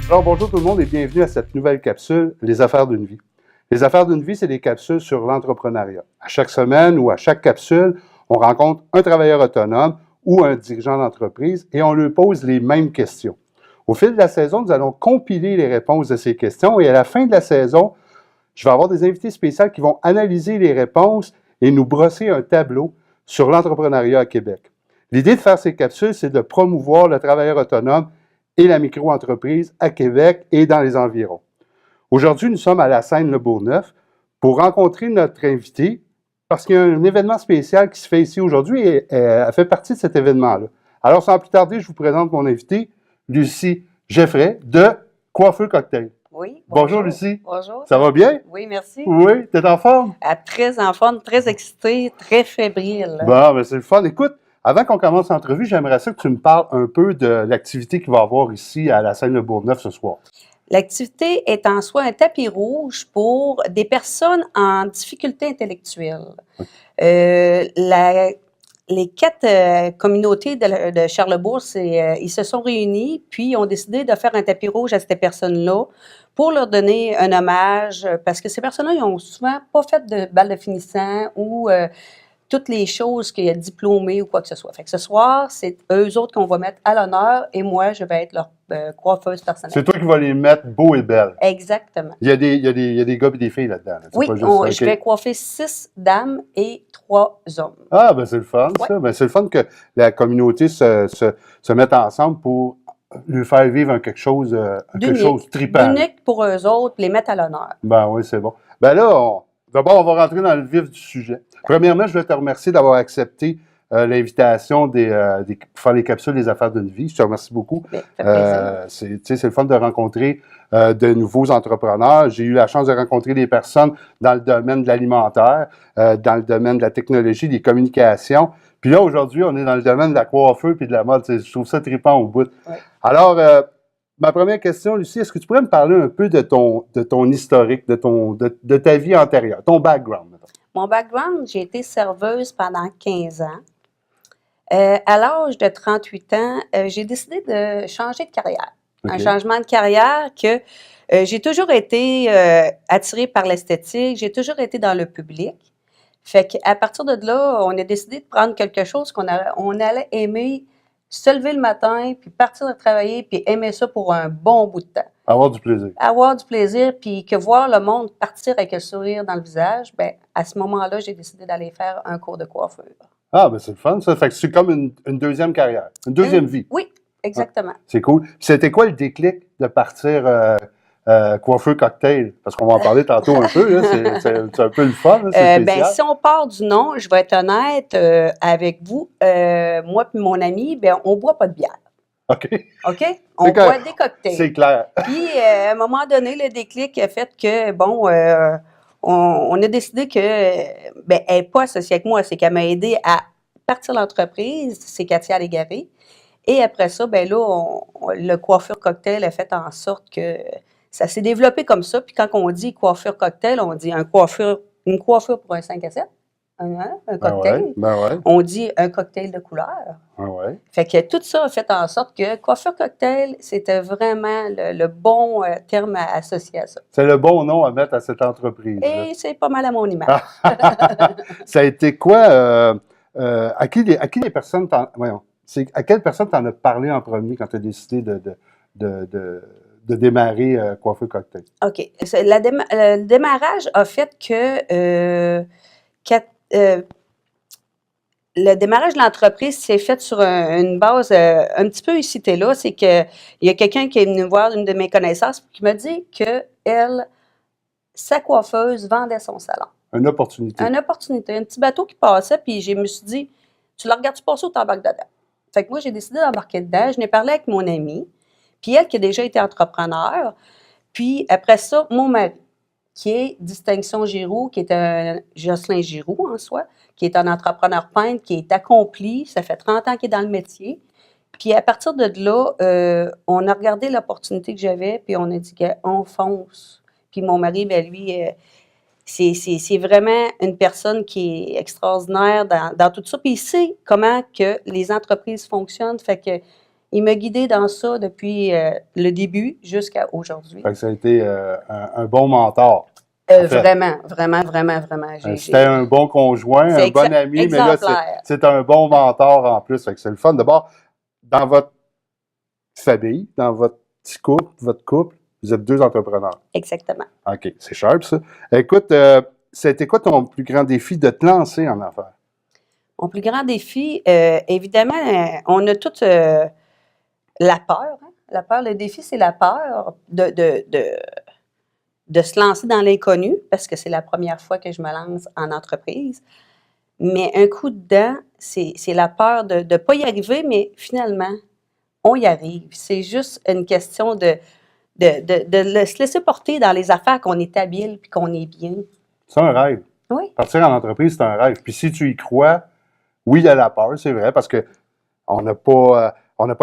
Alors, bonjour tout le monde et bienvenue à cette nouvelle capsule, Les Affaires d'une vie. Les Affaires d'une vie, c'est des capsules sur l'entrepreneuriat. À chaque semaine ou à chaque capsule, on rencontre un travailleur autonome ou un dirigeant d'entreprise et on lui pose les mêmes questions. Au fil de la saison, nous allons compiler les réponses de ces questions et à la fin de la saison, je vais avoir des invités spéciaux qui vont analyser les réponses et nous brosser un tableau sur l'entrepreneuriat à Québec. L'idée de faire ces capsules, c'est de promouvoir le travailleur autonome et la micro-entreprise à Québec et dans les environs. Aujourd'hui, nous sommes à la scène Le Bourgneuf pour rencontrer notre invité parce qu'il y a un événement spécial qui se fait ici aujourd'hui et elle fait partie de cet événement-là. Alors, sans plus tarder, je vous présente mon invité, Lucie Geffray de Coiffeur Cocktail. Oui. Bonjour Lucie. Bonjour. Ça va bien? Oui, merci. Oui, t'es en forme? Très en forme, très excitée, très fébrile. Bon, ben c'est le fun. Écoute, avant qu'on commence l'entrevue, j'aimerais ça que tu me parles un peu de l'activité qu'il va y avoir ici à la scène Le Bourgneuf ce soir. L'activité est en soi un tapis rouge pour des personnes en difficulté intellectuelle. Les 4 communautés de Charlesbourg, ils se sont réunis, puis ont décidé de faire un tapis rouge à ces personnes-là pour leur donner un hommage, parce que ces personnes-là, ils n'ont souvent pas fait de bal de finissant ou toutes les choses qu'il y a diplômé ou quoi que ce soit. Fait que ce soir, c'est eux autres qu'on va mettre à l'honneur et moi, je vais être leur coiffeuse personnelle. C'est toi qui vas les mettre beaux et belles. Exactement. Il y a des gars et des filles là-dedans. Là. Oui, pas juste, je vais coiffer 6 dames et 3 hommes. Ah, ben c'est le fun, Ouais. ça. Ben, c'est le fun que la communauté se mette ensemble pour lui faire vivre quelque chose de trippant. Unique pour eux autres, les mettre à l'honneur. Ben oui, c'est bon. Ben là, d'abord, on va rentrer dans le vif du sujet. Premièrement, je veux te remercier d'avoir accepté l'invitation pour faire les capsules des affaires d'une vie. Je te remercie beaucoup. Bien, ça fait plaisir. C'est le fun de rencontrer de nouveaux entrepreneurs. J'ai eu la chance de rencontrer des personnes dans le domaine de l'alimentaire, dans le domaine de la technologie, des communications. Puis là, aujourd'hui, on est dans le domaine de la coiffeur puis de la mode. Je trouve ça trippant au bout. Ouais. Alors, ma première question, Lucie, est-ce que tu pourrais me parler un peu de ton historique, de ta vie antérieure, ton background? Mettons. Mon background, j'ai été serveuse pendant 15 ans. À l'âge de 38 ans, j'ai décidé de changer de carrière. Okay. Un changement de carrière que j'ai toujours été attirée par l'esthétique, j'ai toujours été dans le public. Fait qu'à partir de là, on a décidé de prendre quelque chose qu'on allait aimer, se lever le matin, puis partir de travailler, puis aimer ça pour un bon bout de temps. Avoir du plaisir. Avoir du plaisir, puis que voir le monde partir avec un sourire dans le visage, bien, à ce moment-là, j'ai décidé d'aller faire un cours de coiffure. Ah, ben c'est le fun, ça. Fait que c'est comme une deuxième carrière, une deuxième vie. Oui, exactement. Ah, c'est cool. Puis c'était quoi le déclic de partir coiffeur cocktail? Parce qu'on va en parler tantôt un peu, là. C'est un peu le fun, là, c'est ben, si on part du nom, je vais être honnête avec vous, moi et mon ami, ben, on ne boit pas de bière. OK. OK? On boit des cocktails. C'est clair. Puis, à un moment donné, le déclic a fait que, bon, on a décidé que, ben, elle n'est pas associée avec moi, c'est qu'elle m'a aidé à partir l'entreprise, c'est Katia Légaré. Et après ça, ben là, le coiffure cocktail a fait en sorte que ça s'est développé comme ça. Puis quand on dit coiffure cocktail, on dit une coiffure pour un 5 à 7, un cocktail. Ben ouais. On dit un cocktail de couleur. Ouais. Fait que tout ça a fait en sorte que coiffure cocktail, c'était vraiment le bon terme associé à ça. C'est le bon nom à mettre à cette entreprise. Et c'est pas mal à mon image. Ça a été quoi? À qui les personnes à quelle personne t'en as parlé en premier quand tu as décidé de démarrer Coiffeur Cocktail? OK. Le démarrage a fait que le démarrage de l'entreprise s'est fait sur une base un petit peu excitée là. C'est qu'il y a quelqu'un qui est venu voir une de mes connaissances qui m'a dit que sa coiffeuse vendait son salon. Une opportunité. Une opportunité. Un petit bateau qui passait, puis je me suis dit, tu la regardes-tu passer ou t'embarques dedans? Fait que moi, j'ai décidé d'embarquer dedans. Je n'ai parlé avec mon amie, puis elle qui a déjà été entrepreneur. Puis après ça, mon mari, qui est Distinction Giroux, qui est un Jocelyn Giroux en soi, qui est un entrepreneur peintre, qui est accompli, ça fait 30 ans qu'il est dans le métier. Puis à partir de là, on a regardé l'opportunité que j'avais, puis on a dit qu'on fonce. Puis mon mari, ben lui, c'est vraiment une personne qui est extraordinaire dans tout ça. Puis il sait comment que les entreprises fonctionnent, fait que Il m'a guidée dans ça depuis le début jusqu'à aujourd'hui. Fait que ça a été un bon mentor. En fait. Vraiment, vraiment, vraiment, vraiment. C'était un bon conjoint, un bon ami, mais là, c'est un bon mentor en plus. Fait que c'est le fun. D'abord, dans votre famille, dans votre petit couple, votre couple, vous êtes 2 entrepreneurs. Exactement. OK, c'est sharp, ça. Écoute, c'était quoi ton plus grand défi de te lancer en affaires? Mon plus grand défi, évidemment, on a toute la peur. Hein? La peur, le défi, c'est la peur de se lancer dans l'inconnu, parce que c'est la première fois que je me lance en entreprise. Mais un coup dedans, c'est la peur de ne pas y arriver, mais finalement, on y arrive. C'est juste une question de se laisser porter dans les affaires qu'on est habile puis qu'on est bien. C'est un rêve. Oui. Partir en entreprise, c'est un rêve. Puis si tu y crois, oui, il y a la peur, c'est vrai, parce que on n'a pas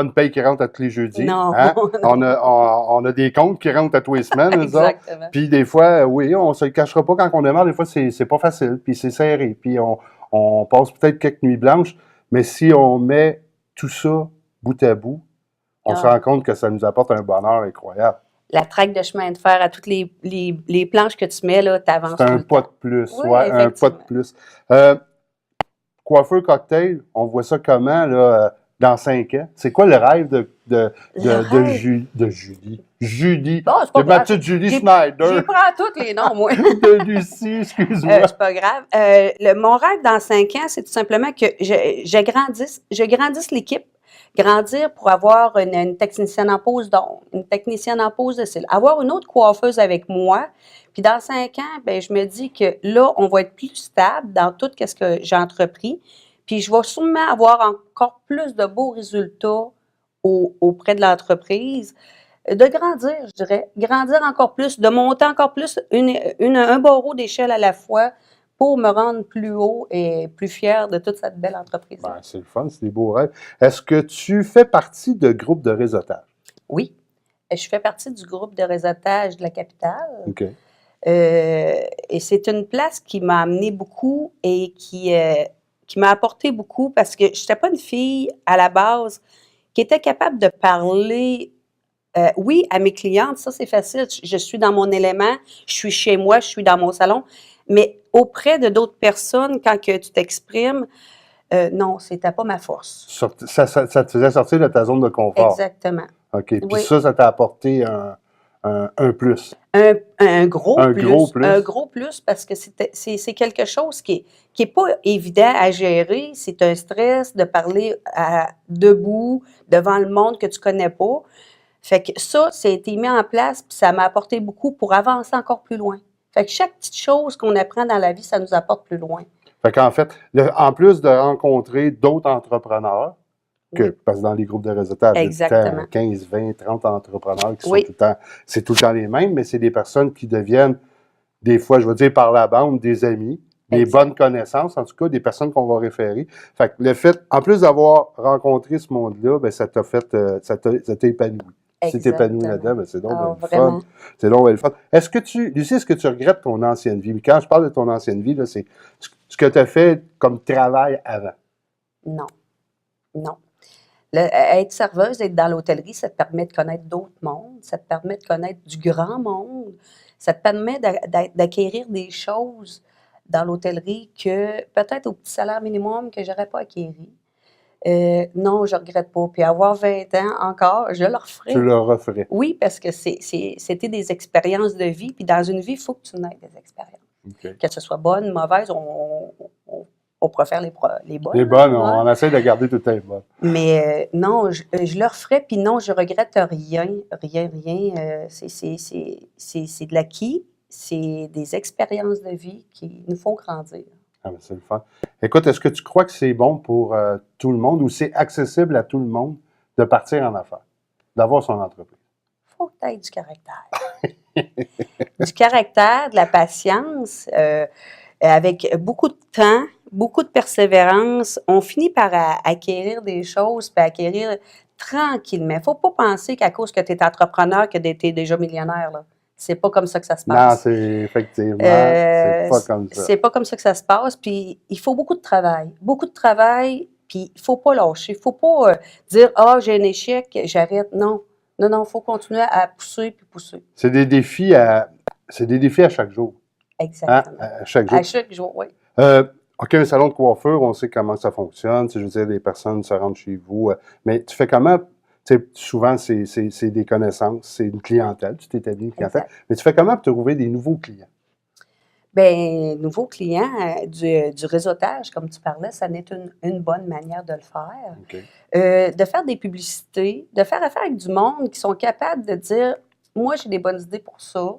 une paye qui rentre à tous les jeudis. Non. Hein? On a des comptes qui rentrent à tous les semaines. Exactement. Puis des fois, oui, on ne se le cachera pas quand on démarre. Des fois, c'est pas facile, puis c'est serré. Puis on passe peut-être quelques nuits blanches, mais si on met tout ça bout à bout, on se rend compte que ça nous apporte un bonheur incroyable. La traque de chemin de fer à toutes les planches que tu mets, là, tu avances. C'est un pas de plus, oui, ouais, un pas de plus. Coiffeur cocktail, on voit ça comment, là, dans 5 ans? C'est quoi le rêve de Julie? Judy. Bon, c'est pas grave. Ma petite Julie Schneider. J'y prends tous les noms, moi. De Lucie, excuse-moi. C'est pas grave. Mon rêve dans 5 ans, c'est tout simplement que je grandisse l'équipe. Grandir pour avoir une technicienne en pose d'ongles, une technicienne en pose de cils, avoir une autre coiffeuse avec moi. Puis dans 5 ans, ben, je me dis que là, on va être plus stable dans tout ce que j'ai entrepris. Puis je vais sûrement avoir encore plus de beaux résultats auprès de l'entreprise. De grandir, je dirais. Grandir encore plus, de monter encore plus un barreau d'échelle à la fois pour me rendre plus haut et plus fière de toute cette belle entreprise. Ben, c'est le fun, c'est des beaux rêves. Est-ce que tu fais partie de groupes de réseautage? Oui. Je fais partie du groupe de réseautage de la capitale. OK. Et c'est une place qui m'a amené beaucoup et qui m'a apporté beaucoup parce que je n'étais pas une fille à la base qui était capable de parler, oui, à mes clientes, ça c'est facile, je suis dans mon élément, je suis chez moi, je suis dans mon salon, mais auprès de d'autres personnes, quand que tu t'exprimes, non, c'était pas ma force. Ça te faisait sortir de ta zone de confort. Exactement. OK. Puis oui. ça t'a apporté un plus. Un gros plus. Gros plus. Un gros plus parce que c'est quelque chose qui est pas évident à gérer. C'est un stress de parler debout devant le monde que tu connais pas. Fait que ça a été mis en place puis ça m'a apporté beaucoup pour avancer encore plus loin. Fait que chaque petite chose qu'on apprend dans la vie, ça nous apporte plus loin. Fait qu'en fait, en plus de rencontrer d'autres entrepreneurs, parce que dans les groupes de réseautage, il y a 15, 20, 30 entrepreneurs qui sont tout le temps, c'est tout le temps les mêmes, mais c'est des personnes qui deviennent, des fois, je veux dire par la bande, des amis, des bonnes connaissances, en tout cas, des personnes qu'on va référer. Fait que le fait, en plus d'avoir rencontré ce monde-là, ben, ça t'a épanoui. Si tu épanoui là-dedans, ben, c'est donc le fun. C'est donc le fun. Lucie, est-ce que tu regrettes ton ancienne vie? Mais quand je parle de ton ancienne vie, là, c'est ce que tu as fait comme travail avant. Non. Non. Être serveuse, être dans l'hôtellerie, ça te permet de connaître d'autres mondes, ça te permet de connaître du grand monde, ça te permet d'acquérir des choses dans l'hôtellerie que peut-être au petit salaire minimum que je n'aurais pas acquéri. Non, je ne regrette pas. Puis avoir 20 ans encore, je le referais. Tu le referais. Oui, parce que c'était des expériences de vie. Puis dans une vie, il faut que tu n'aies des expériences. Okay. Que ce soit bonne, mauvaise, on préfère les bonnes. Les bonnes, on essaie de garder tout le temps les bonnes. Mais non, je le referais, puis non, je regrette rien. C'est de l'acquis, c'est des expériences de vie qui nous font grandir. Ah, ben c'est le fun. Écoute, est-ce que tu crois que c'est bon pour tout le monde ou c'est accessible à tout le monde de partir en affaires, d'avoir son entreprise? Il faut que tu aies du caractère. Du caractère, de la patience, avec beaucoup de temps, beaucoup de persévérance, on finit par acquérir des choses, puis acquérir tranquillement. Il ne faut pas penser qu'à cause que tu es entrepreneur, que tu es déjà millionnaire, là. C'est pas comme ça que ça se passe. Non, c'est effectivement, c'est pas comme ça. C'est pas comme ça que ça se passe, puis il faut beaucoup de travail. Beaucoup de travail, puis il ne faut pas lâcher. Il ne faut pas dire « Ah, j'ai un échec, j'arrête ». Non, non, non, il faut continuer à pousser puis pousser. C'est des défis à chaque jour. Hein? Exactement. À chaque jour. À chaque jour, oui. OK, un salon de coiffure, on sait comment ça fonctionne. Je veux dire, les personnes se rendent chez vous. Mais tu fais comment? Souvent, c'est des connaissances, c'est une clientèle, tu t'établis une clientèle. Exact. Mais tu fais comment pour trouver des nouveaux clients? Bien, nouveaux clients, du réseautage, comme tu parlais, ça n'est une bonne manière de le faire. OK. De faire des publicités, de faire affaire avec du monde qui sont capables de dire « Moi, j'ai des bonnes idées pour ça.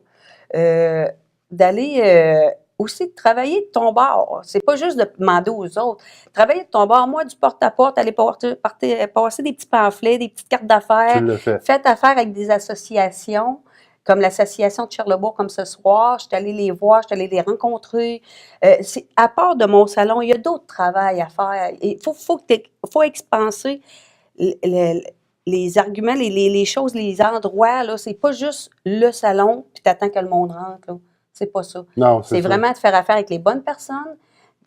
D'aller aussi travailler de ton bord. C'est pas juste de demander aux autres. Travailler de ton bord, moi, du porte-à-porte, aller passer des petits pamphlets, des petites cartes Tu d'affaires. le fais. Faites affaire avec des associations, comme l'association de Charlebourg, comme ce soir. Je suis allée les voir, je suis allée les rencontrer. À part de mon salon, il y a d'autres travails à faire. Il faut expanser les arguments, les choses, les endroits. Là, c'est pas juste le salon, puis t'attends que le monde rentre. Là. C'est pas ça. Non, C'est ça. vraiment de faire affaire avec les bonnes personnes,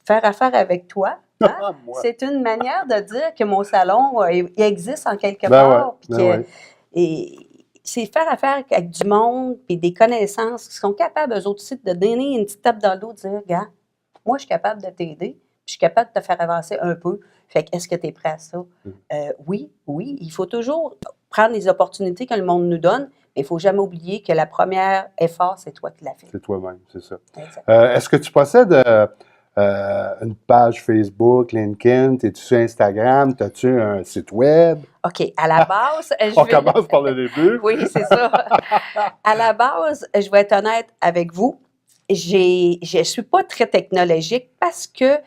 faire affaire avec toi. Hein? Moi. C'est une manière de dire que mon salon, il existe en quelque Ben part. ouais, Puis ben ouais. et c'est faire affaire avec du monde, puis des connaissances qui sont capables, eux autres aussi, de donner une petite tape dans le dos, de dire, gars, moi, je suis capable de t'aider, puis je suis capable de te faire avancer un peu. Fait que, est-ce que tu es prêt à ça? Oui, oui. Il faut toujours prendre les opportunités que le monde nous donne, mais il ne faut jamais oublier que la première effort, c'est toi qui l'as fait. C'est toi-même, c'est ça. Exact. Est-ce que tu possèdes une page Facebook, LinkedIn? Es-tu sur Instagram? As-tu un site web? OK. À la base, On commence par le début. Oui, c'est ça. À la base, je vais être honnête avec vous, je ne suis pas très technologique parce que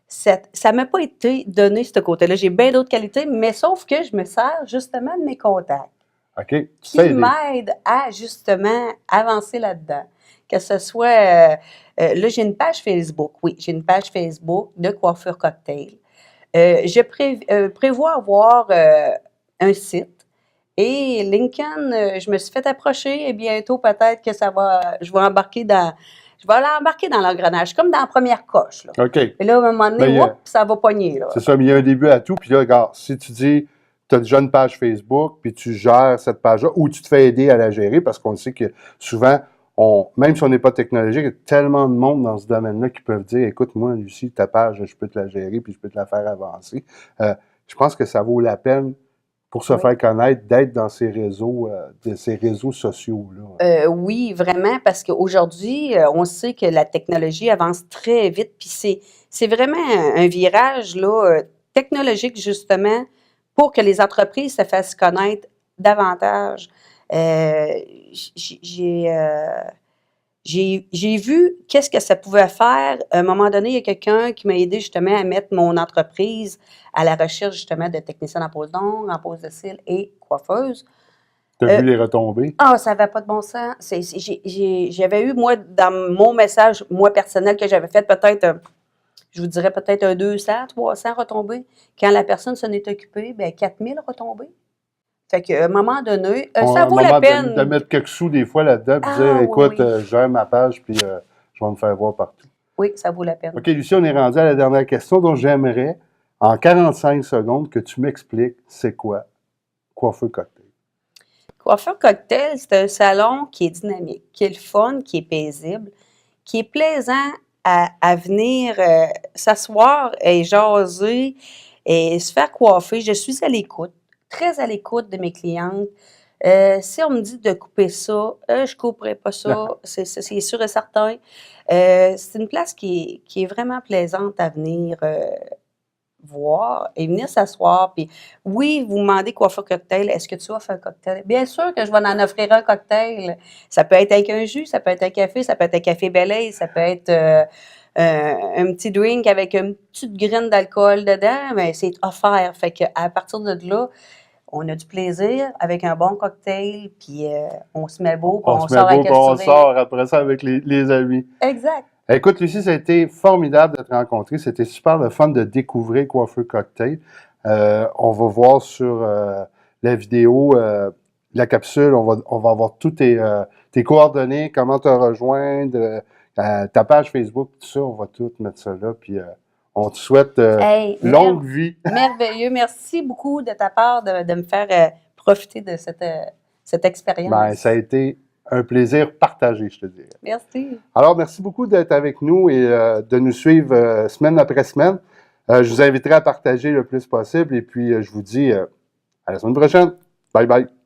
ça ne m'a pas été donné, ce côté-là. J'ai bien d'autres qualités, mais sauf que je me sers justement de mes contacts OK. Tu qui fais aider. m'aident à justement avancer là-dedans. Que ce soit, là, j'ai une page Facebook, oui, j'ai une page Facebook de coiffure cocktail. Je prévois avoir un site. Et Lincoln, je me suis fait approcher et bientôt peut-être que je vais embarquer dans l'engrenage, comme dans la première coche. Là. OK. Et là, à un moment donné, Ben, ça va pogner. Là. c'est ça, mais il y a un début à tout. Puis là, regarde, si tu dis, tu as déjà une page Facebook, puis tu gères cette page-là, ou tu te fais aider à la gérer, parce qu'on sait que souvent, même si on n'est pas technologique, il y a tellement de monde dans ce domaine-là qui peuvent dire, écoute, moi, Lucie, ta page, je peux te la gérer, puis je peux te la faire avancer. Je pense que ça vaut la peine pour se faire connaître, d'être dans ces réseaux sociaux-là. Oui, vraiment, parce qu'aujourd'hui, on sait que la technologie avance très vite, puis c'est vraiment un virage là, technologique, justement, pour que les entreprises se fassent connaître davantage. J'ai vu qu'est-ce que ça pouvait faire. À un moment donné, il y a quelqu'un qui m'a aidé justement à mettre mon entreprise à la recherche justement de techniciennes en pose d'ongles, en pose de cils et coiffeuses. Tu as vu les retombées? Ah, ça n'avait pas de bon sens. J'avais eu, moi, dans mon message, moi, personnel, que j'avais fait peut-être, je vous dirais peut-être un 200, 300 retombées. Quand la personne s'en est occupée, bien, 4000 retombées. Fait qu'à un moment donné, ça vaut la peine. De mettre quelques sous des fois là-dedans, puis dire, écoute, je gère ma page, puis je vais me faire voir partout. Oui, ça vaut la peine. OK, Lucie, on est rendu à la dernière question, donc j'aimerais, en 45 secondes, que tu m'expliques c'est quoi Coiffeur Cocktail. Coiffeur Cocktail, c'est un salon qui est dynamique, qui est le fun, qui est paisible, qui est plaisant à venir s'asseoir et jaser et se faire coiffer. Je suis à l'écoute, très à l'écoute de mes clientes. Si on me dit de couper ça, je ne couperai pas ça, c'est sûr et certain. C'est une place qui est vraiment plaisante à venir voir et venir s'asseoir. Puis oui, vous demandez coiffeur cocktail, est-ce que tu offres un cocktail? Bien sûr que je vais en offrir un cocktail. Ça peut être avec un jus, ça peut être un café, ça peut être un café Bel-Air, ça peut être un petit drink avec une petite graine d'alcool dedans, mais c'est offert. Fait qu'à partir de là, on a du plaisir avec un bon cocktail, puis on se met beau, puis on sort avec un sourire. On sort après ça avec les amis. Exact. Écoute, Lucie, ça a été formidable de te rencontrer. C'était super le fun de découvrir Coiffeur Cocktail. On va voir sur la vidéo, la capsule, on va avoir tous tes coordonnées, comment te rejoindre, ta page Facebook, tout ça, on va tout mettre ça là, puis On te souhaite Hey, longue vie. merveilleux. Merci beaucoup de ta part de me faire profiter de cette expérience. Ben, ça a été un plaisir partagé, je te dirais. Merci. Alors, merci beaucoup d'être avec nous et de nous suivre semaine après semaine. Je vous inviterai à partager le plus possible et puis je vous dis à la semaine prochaine. Bye bye.